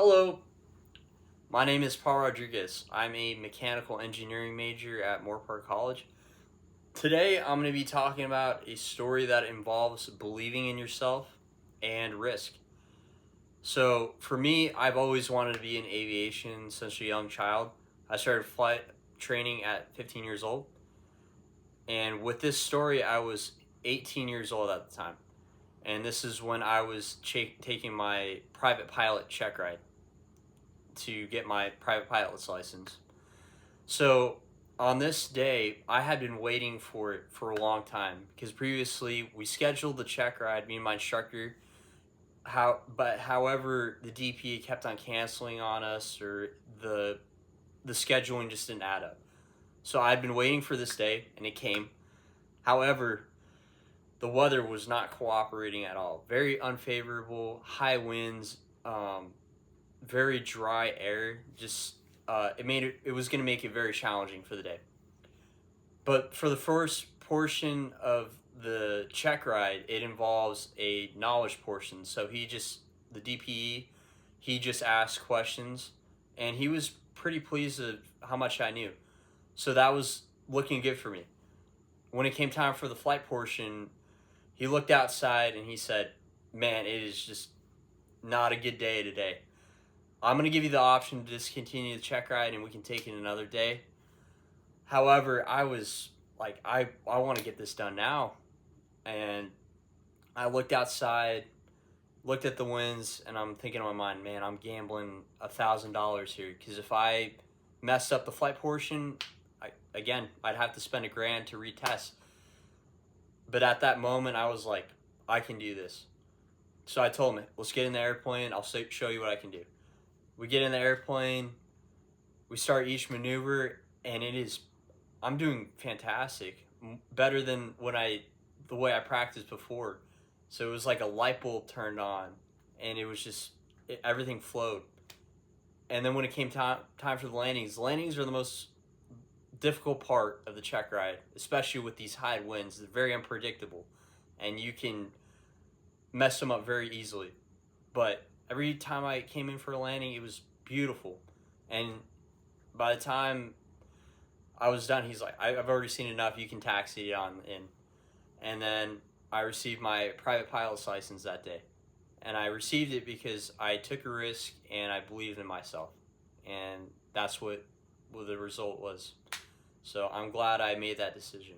Hello, my name is Paul Rodriguez. I'm a mechanical engineering major at Moorpark College. Today, I'm going to be talking about a story that involves believing in yourself and risk. So, for me, I've always wanted to be in aviation since a young child. I started flight training at 15 years old. And with this story, I was 18 years old at the time. And this is when I was taking my private pilot check ride to get my private pilot's license. So on this day, I had been waiting for it for a long time because previously we scheduled the check ride, me and my instructor. However, the DPA kept on canceling on us, or the scheduling just didn't add up. So I'd been waiting for this day, and it came. However, the weather was not cooperating at all. Very unfavorable, high winds, very dry air. Just it was going to make it very challenging for the day. But for the first portion of the check ride, it involves a knowledge portion. So the DPE, he just asked questions, and he was pretty pleased with how much I knew. So that was looking good for me. When it came time for the flight portion, he looked outside and he said, "Man, it is just not a good day today. I'm going to give you the option to discontinue the check ride and we can take it another day." However, I was like, I want to get this done now. And I looked outside, looked at the winds, and I'm thinking in my mind, man, I'm gambling $1,000 here. Because if I messed up the flight portion, I'd have to spend $1,000 to retest. But at that moment, I was like, I can do this. So I told him, let's get in the airplane. I'll show you what I can do. We get in the airplane. We start each maneuver, and I'm doing fantastic, better than the way I practiced before. So it was like a light bulb turned on, and it was everything flowed. And then when it came time for the landings are the most difficult part of the check ride, especially with these high winds. They're very unpredictable, and you can mess them up very easily. But every time I came in for a landing, it was beautiful. And by the time I was done, he's like, I've already seen enough. You can taxi on in. And then I received my private pilot's license that day. And I received it because I took a risk and I believed in myself. And that's what the result was. So I'm glad I made that decision.